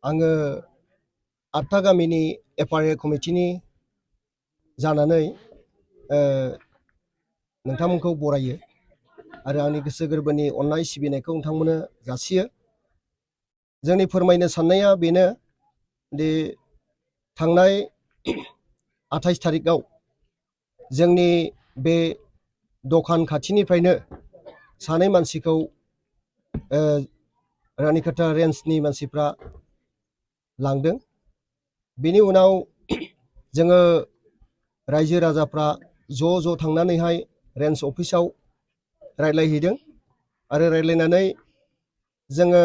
आङो 8था गामिनि F.R.A कमिटिनि जानानै नोंथांमोनखौ बरायो आरो आंनि गोसो गोरबोनि अननाय सिबिनायखौ नोंथांमोननो जासियो। जोंनि फोरमायनो साननाया बेनो दि थांनाय 28 थारिखआव जोंनि बे दखान खाथिनिफ्रायनो सानै मानसिखौ रानिखाता रेन्जनि मानसिफ्रा लांदों। बेनि उनाव जोङो रायजो राजाफ्रा ज' थांनानैहाय रेन्ज अफिसाव रायज्लायहैदों आरो रायज्लायनानै जोङो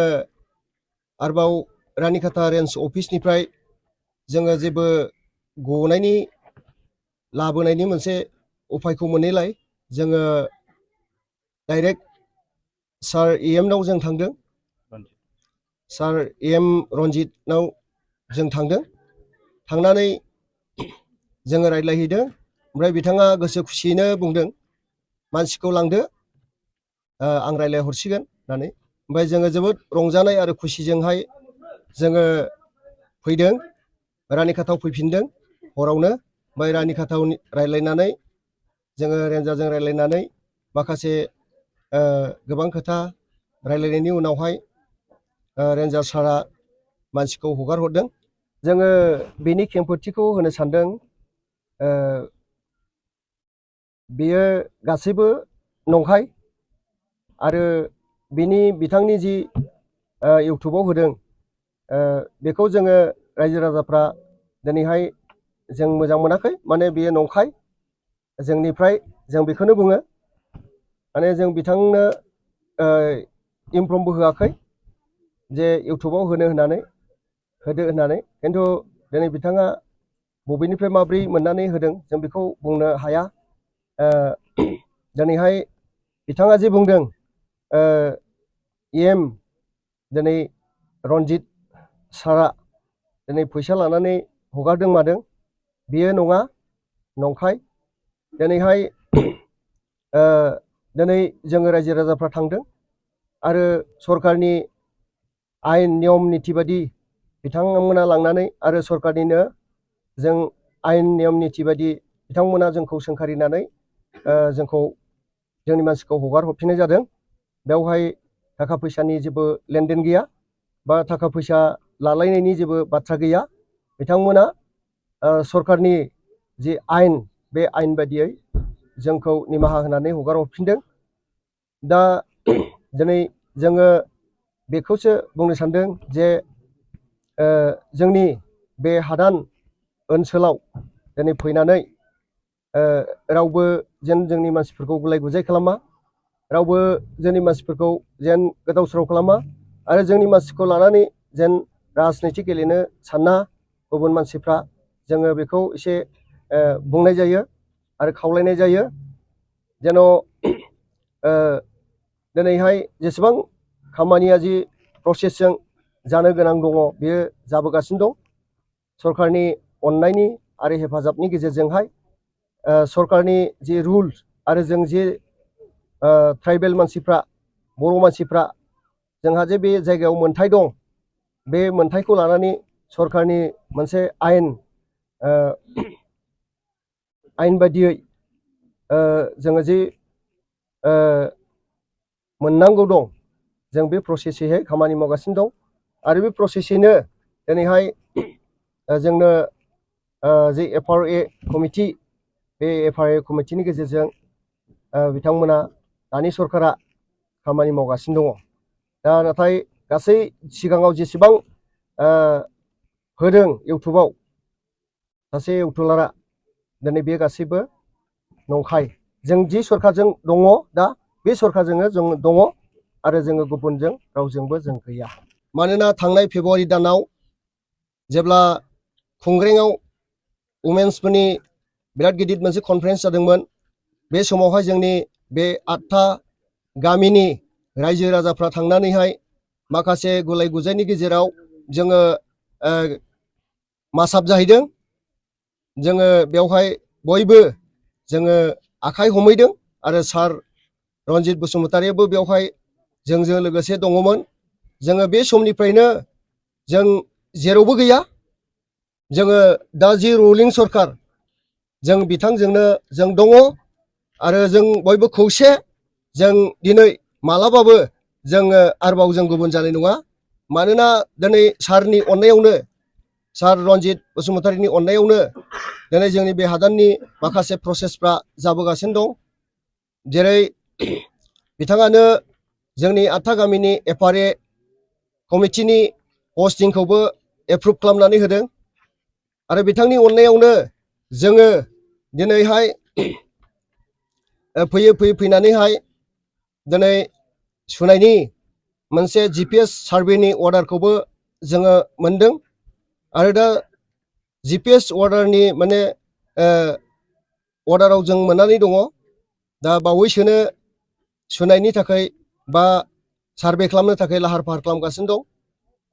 आरोबाव रानिखाता रेन्ज अफिसनिफ्राय जोङो जेबो गनायनि लाबोनायनि मोनसे उफायखौ मोनैलाय जोङो डाइरेक्ट सार इ.एम नाव जों थांदों। सार इ.एम रन्जितनाव जों थांदों। थांनानै जोङो रायज्लायहैदों। ओमफ्राय बिथाङा गोसो खुसियैनो बुंदों मानसिखौ लांदो, आं रायज्लायहरसिगोन होननानै। ओमफ्राय जोङो जोबोद रंजानाय आरो खुसिजोंहाय जोङो फैदों, रानिखातायाव फैफिनदों हरावनो। ओमफ्राय रानिखातायाव रायज्लायनानै जोङो रेन्जारजों रायज्लायनानै माखासे गोबां खोथा रायज्लायनायनि उनावहाय रेन्जार सारा मानसिखौ हगार हरदों। जोङो बेनि खेंफोरथिखौ होनो सानदों, बेयो गासैबो नंखाय आरो बिथांनि जि इउटुबाव होदों बेखौ जोङो रायजो राजाफ्रा दिनैहाय जों मोजां मोनाखै। माने बेयो नंखाय जोंनिफ्राय जों बेखौनो बुङो। माने जों बिथांनो इनफर्मबो होआखै जे इउटुबाव होदो होननानै। खिन्थु दिनै बिथाङा बबेनिफ्राय माब्रै मोननानै होदों जों बेखौ बुंनो हाया। दिनैहाय बिथाङा जे बुंदों इ.एम दिनै रन्जित सारा दिनै फैसा लानानै हगारदों मादों, बेयो नङा, नंखाय। दिनैहाय दिनै जोङो रायजो राजाफ्रा थांदों आरो सरकारनि आयेन नियम निथि बायदि बिथांमोना लांनानै आरो सरकारनिनो जों आयेन नियम निथि बायदि बिथांमोना जोंखौ सोंखारिनानै जोंखौ जोंनि मानसिखौ हगार हरफिननाय जादों। बेवहाय थाखा फैसानि जेबो लेनदेन गैया बा थाखा फैसा लालायनायनि जेबो बाथ्रा गैया। बिथांमोना सरकारनि जि आयेन बे आयेन बायदियै जोंखौ निमाहा होनानै हगार हरफिनदों। दा दिनै जोङो बेखौसो बुंनो सानदों जे जोंनि बे हादान ओनसोलाव दिनै फैनानै रावबो जेन जोंनि मानसिफोरखौ गुलाय गुजाय खालामा, रावबो जोंनि मानसिफोरखौ जेन गोदाव सोराव खालामा आरो जोंनि मानसिखौ लानानै जेन राजनिति गेलेनो साना गुबुन मानसिफ्रा, जोङो बेखौ एसे बुंनाय जायो आरो खावलायनाय जायो। जेन' दिनैहाय जेसेबां खामानिया जि प्रसेसजों जानो गोनां दङ बेयो जाबोगासिनो दं। सरकारनि अननायनि आरो हेफाजाबनि गेजेरजोंहाय सरकारनि जि रुल्स आरो जों जे ट्राइबेल मानसिफ्रा, बर' मानसिफ्रा जोंहा जे बे जायगायाव मोनथाय दं, बे मोनथायखौ लानानै सरकारनि मोनसे आयेन बायदियै जोङो जे मोननांगौ दं, जों बे प्रसेसैहाय खामानि मावगासिनो दं आरो बे प्रसेसैनो दिनैहाय जोंनो जे F.R.A कमिटि, बे F.R.A कमिटिनि गेजेरजों बिथांमोना दानि सरकारा खामानि मावगासिनो दङ। दा नाथाय गासै सिगाङाव जेसेबां होदों इउटुबाव सासे इउटुबारा, दिनै बे गासैबो नंखाय। जों जि सरकारजों दङ दा बे सरकारजोंनो जों दङ आरो जोङो गुबुनजों रावजोंबो जों गैया। मानोना थांनाय फेब्रुवारि दानाव जेब्ला खुंग्रेङाव वुमेन्सफोरनि बिराद गिदिर मोनसे कनफारेन्स जादोंमोन, बे समावहाय जोंनि बे 8था गामिनि रायजो राजाफ्रा थांनानैहाय माखासे गुलाय गुजायनि गेजेराव जोङो मासाब जाहैदों। जोङो बेवहाय बयबो जोङो आखाइ हमहैदों आरो सार रन्जित बसुमतारियाबो बेवहाय जोंजों लोगोसे दङमोन। जोङो बे समनिफ्रायनो जों जेरावबो गैया। जोङो दा जि रुलिं सरखार जों बिथांजोंनो जों दङ आरो जों बयबो खौसे। जों दिनै मालाबाबो जोङो आरोबाव जों गुबुन जानाय नङा। मानोना दिनै सारनि अननायावनो, सार रन्जित बसुमतारीनि अननायावनो दिनै जोंनि बे हादाननि माखासे प्रसेसफ्रा जाबोगासिनो दं। जेरै बिथाङानो जोंनि 8था गामिनि F.R.A कमिटिनि पस्टिंखौबो एप्रुभ खालामनानै होदों आरो बिथांनि अननायावनो जोङो दिनैहाय फैनानैहाय दिनै सुनायनि मोनसे GPS सार्भेनि अर्डारखौबो जोङो मोनदों आरो दा GPS अर्डारनि माने अर्डाराव जों मोननानै दङ। दा बावैसोनो सुनायनि थाखाय बा सार्भे खालामनो थाखाय लाहार फाहार खालामगासिनो दं।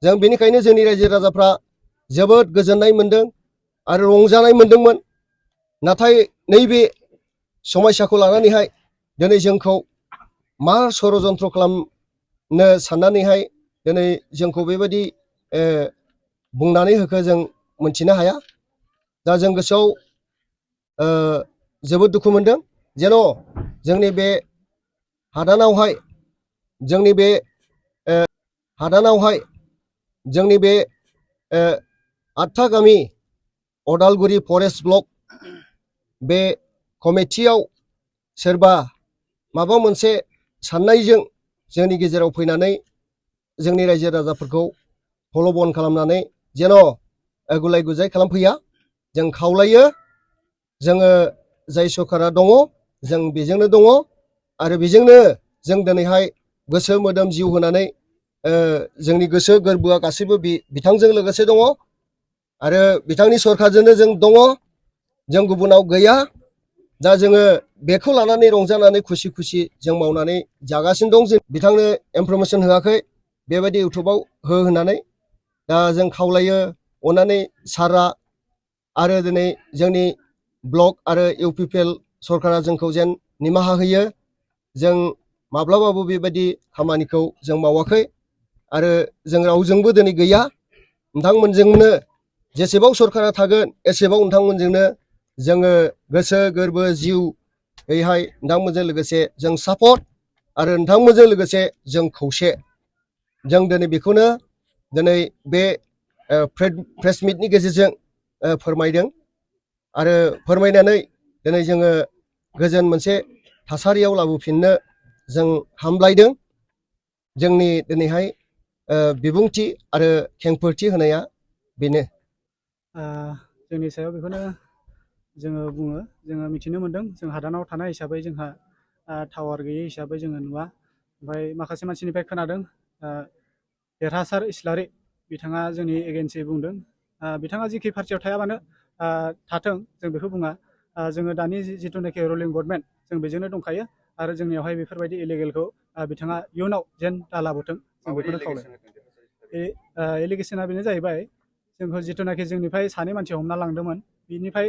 जों बेनिखायनो जोंनि रायजो राजाफ्रा जोबोद गोजोननाय मोनदों आरो रंजानाय मोनदोंमोन। नाथाय नैबे समस्याखौ लानानैहाय दिनै जोंखौ मा षड़यन्त्र खालामनो साननानैहाय दिनै जोंखौ बेबायदि बुंनानै होखो जों मोनथिनो हाया। दा जों गोसोआव जोबोद दुखु मोनदों। जेन' जोंनि बे हादानावहाय जोंनि बे जोंनि बे 8था गामि अदालगुरि फरेस्ट ब्लक बे कमिटियाव सोरबा माबा मोनसे साननायजों जोंनि गेजेराव फैनानै जोंनि रायजो राजाफोरखौ प्रल'भन खालामनानै जेन' गुलाय गुजाय खालामफैया। जों खावलायो, जोङो जाय सरकारा दङ जों बेजोंनो दङ आरो बेजोंनो जों दिनैहाय गोसो मोदोम जिउ होनानै जोंनि गोसो गोरबोआ गासैबो बिथांजों लोगोसे दङ आरो बिथांनि सरकारजोंनो जों दङ। जों गुबुनाव गैया। दा जोङो बेखौ लानानै रंजानानै खुसि खुसि जों मावनानै जागासिनो दं। जों बिथांनो इनफरमेसन होआखै बेबायदि इउटुबाव हो होननानै। दा जों खावलायो अननानै सारआ आरो दिनै जोंनि ब्लक आरो UPPL सरकारा जोंखौ जेन निमाहा होयो। जों माब्लाबाबो बेबायदि खामानिखौ जों मावाखै आरो जों रावजोंबो दिनै गैया। नोंथांमोनजोंनो जेसेबां सरकारा थागोन एसेबां नोंथांमोनजोंनो जोङो गोसो गोरबो जिउयैहाय नोंथांमोनजों लोगोसे जों सापर्ट आरो नोंथांमोनजों लोगोसे जों खौसे। जों दिनै बेखौनो दिनै बे प्रेस मिटनि गेजेरजों फोरमायदों आरो फोरमायनानै दिनै जोङो गोजोन मोनसे थासारियाव लाबोफिननो जों हामलायदों। जोंनि दिनैहाय बिबुंथि आरो खेंफोरथि होनाया बेनो। जोंनि सायाव बेखौनो जोङो बुङो। जोङो मिथिनो मोन्दों जों हादानाव थानाय हिसाबै जोंहा टावार गैयै हिसाबै जोङो नुवा। ओमफ्राय माखासे मानसिनिफ्राय खोनादों देरहासार इस्लारि बिथाङा जोंनि एगेन्सि बुंदों बिथाङा जिखि पार्टियाव थाया मानो थाथों जों बेखौ बुङा। जोङो दानि जिथुनाखि रुलिं गभर्नमेन्ट जों बेजोंनो दंखायो आरो जोंनियावहाय बेफोरबायदि इलिगेलखौ बिथाङा इयुनाव जेन दालाबोथों जों बेखौनो खावलायो। एलिगेसना बेनो जाहैबाय जोंखौ जिथुनाखि जोंनिफ्राय सानै मानसि हमना लांदोंमोन बिनिफ्राय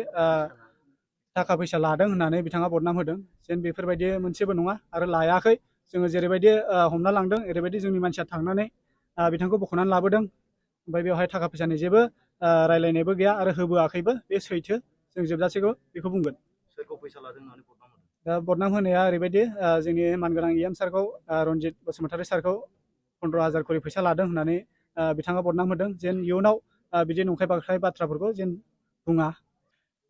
थाखा फैसा लादों होननानै बिथाङा बदनाम होदों। जेन बेफोरबायदि मोनसेबो नङा आरो लायाखै। जोङो जेरैबायदि हमना लांदों ओरैबायदि जोंनि मानसिया थांनानै बिथांखौ बख'नानै लाबोदों। ओमफ्राय बेवहाय थाखा फैसानि जेबो रायलायनायबो गैया आरो होबोआखैबो। बे सैथो। जों जोबजासेखौ बेखौ बुंगोन। सोरखौ फैसा लादों होननानै बदनाम होदों? दा बदनाम होनाया ओरैबायदि जोंनि मानगोनां इ.एम सारखौ रन्जित बसुमतारी सारखौ 15,000 खरि फैसा लादों होननानै बिथाङा बदनाम होदों। जेन इयुनाव बिदि नंखाय बाखाय बाथ्राफोरखौ जेन बुङा।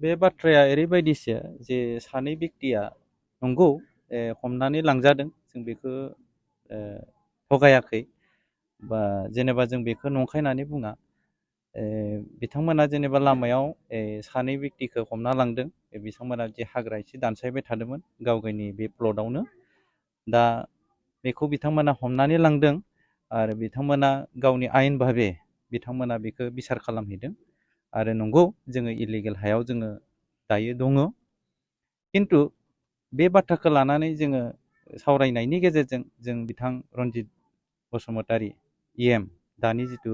बे बाथ्राया ओरैबायदिसो जे सानै बेक्तिया नंगौ हमनानै लांजादों। जों बेखौ थगायाखै बा जेनेबा जों बेखौ नंखाय होननानै बुङा। बिथांमोना जेनेबा लामायाव सानै बेक्तिखौ हमना लांदों। बिथांमोना जे हाग्रा एसे दानस्रायबाय थादोंमोन गाव गावनि बे प्लटआवनो। दा बेखौ बिथांमोना हमनानै लांदों आरो बिथांमोना गावनि आयेन भाबे बिथांमोना बेखौ बिसार खालामहैदों। आरो नंगौ जोङो इलिगेल हायाव जोङो दायो दङ। खिन्थु बे बाथ्राखौ लानानै जोङो सावरायनायनि गेजेरजों जों बिथां रन्जित बसुमतारी इ.एम दानि जिथु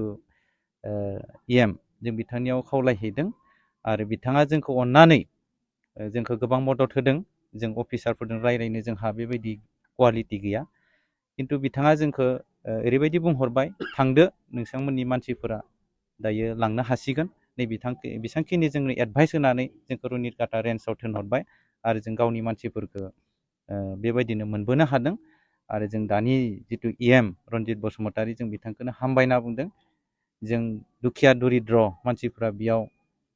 इ.एम जों बिथांनियाव खावलायहैदों आरो बिथाङा जोंखौ अननानै जोंखौ गोबां मदद होदों। जों अफिसारफोरजों रायज्लायनो जोंहा बेबायदि कुवालिटि गैया। खिन्थु बिथाङा जोंखौ ओरैबायदि बुंहरबाय थांदो नोंथांमोननि मानसिफोरा दायो लांनो हासिगोन नै बेसांखिनि जोंनो एडभाइस होनानै जोंखौ रुनिकाटा रेन्जआव थिनहरबाय आरो जों गावनि मानसिफोरखौ बेबायदिनो मोनबोनो हादों आरो जों दानि जिथु इ.एम रन्जित बसुमतारी जों बिथांखौनो हामबायना बुंदों जों दुखिया दरिद्र मानसिफ्रा बेयाव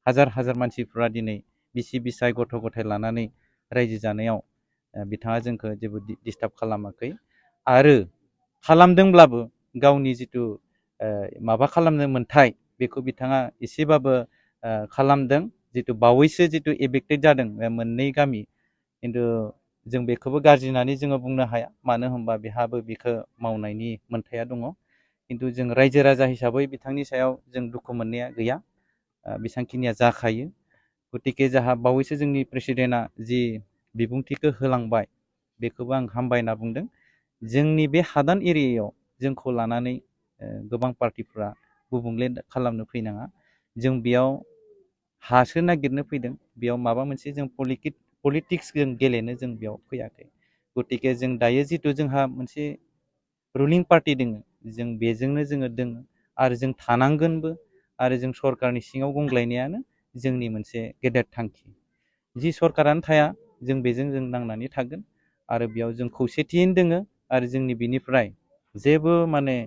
हाजार हाजार मानसिफ्रा दिनै बिसि बिसाय गथ' गथाय लानानै रायजो जानायाव बिथाङा जोंखौ जेबो डिस्टार्ब खालामाखै आरो खालामदोंब्लाबो गावनि जिथु माबा खालामनो मोन्थाय बेखौ बिथाङा एसेबाबो खालामदों जिथु बावैसो जिथु एफेक्टेड जादों मोननै गामि खिन्थु जों बेखौबो गाज्रि होननानै जोङो बुंनो हाया मानो होनबा बेहाबो बेखौ मावनायनि मोन्थाया दङ खिन्थु जों रायजो राजा हिसाबै बिथांनि सायाव जों दुखु मोननाया गैया बेसांखिनिया जाखायो गतिके जाहा बावैसो जोंनि प्रेसिडेन्टआ जि बिबुंथिखौ होलांबाय बेखौबो आं हामबाय होनना बुंदों जोंनि बे हादान एरियायाव जोंखौ लानानै गोबां पार्टिफ्रा गुबुंले खालामनो फैनाङा जों बेयाव हासो नागिरनो फैदों बेयाव माबा मोनसे जों पलिटिक्स जों गेलेनो जों बेयाव फैयाखै गतिके जों दायो जिथु जोंहा मोनसे रुलिं पार्टि दङ जों बेजोंनो जोङो दोङो आरो जों थानांगोनबो आरो जों सरकारनि सिङाव गंग्लायनायानो जोंनि मोनसे गेदेर थांखि जि सरकारानो थाया जों बेजों जों नांनानै थागोन आरो बेयाव जों खौसेथियैनो दोङो आरो जोंनि बिनिफ्राय जेबो माने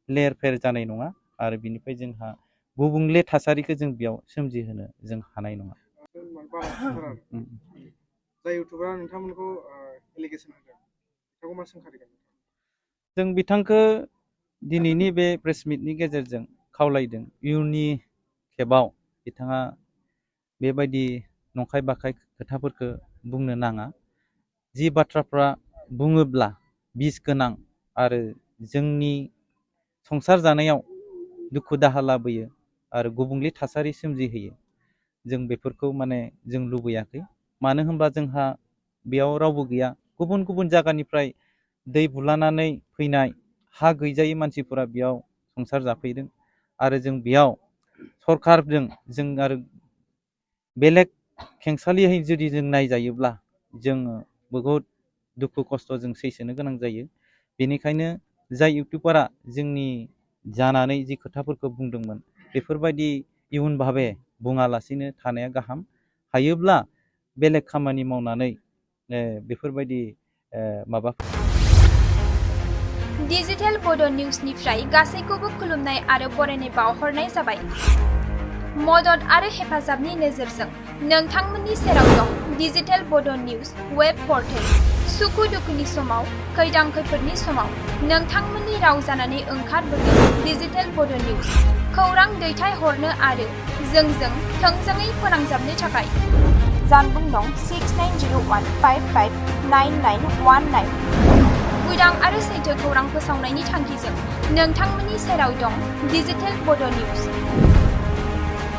लेर फेर जानाय नङा आरो बिनिफ्राय जोंहा गुबुंले थासारिखौ जों बेयाव सोमजिहोनो जों हानाय नङा जाय इउटुबारा नोंथांमोनखौ एलिगेसन होदों बिथांखौ मा सोंखारिगोन जों बिथांखौ दिनैनि बे प्रेस मिटनि गेजेरजों खावलायदों इयुननि खेबाव बिथाङा बेबायदि नंखाय बाखाय खोथाफोरखौ बुंनो नाङा जि बाथ्राफ्रा बुङोब्ला बिस गोनां आरो जोंनि संसार जानायाव दुखु दाहा लाबोयो आरो गुबुंले थासारि सोमजिहोयो जों बेफोरखौ माने जों लुबैयाखै मानो होनबा जोंहा बेयाव रावबो गैया गुबुन गुबुन जायगानिफ्राय दै बुलानानै फैनाय हा गैजायै मानसिफोरा बेयाव संसार जाफैदों आरो जों बेयाव सरकारजों जों आरो बेलेग खेंसालियै जुदि जों नायजायोब्ला जोङो बहुद दुखु खस्थ' जों सैसोनो गोनां जायो बेनिखायनो जाय इउटुबारा जोंनि जानानै जि खोथाफोरखौ बुंदोंमोन बेफोरबायदि इयुन भाबे बुङालासिनो थानाया गाहाम हायोब्ला बेलेग खामानि मावनानै बेफोरबायदि माबा डिजिटेल बड' निउसनिफ्राय गासैखौबो खुलुमनाय आरो बरायनाय बावहरनाय जाबाय मदद आरो हेफाजाबनि नोजोरजों नोंथांमोननि सेराव दं डिजिटेल बड' निउस वेब पर्टेल सुखु दुखुनि समाव खैदां खैफोदनि समाव नोंथांमोननि राव जानानै ओंखारबोगोन डिजिटेल बड' निउस खौरां दैथायहरनो आरो जोंजों थोंजोङै फोनांजाबनो थाखाय जानबुं नं 6901559919 उदां आरो सैथो खौरां फोसावनायनि थांखिजों नोंथांमोननि सेराव दं डिजिटेल बड' निउस।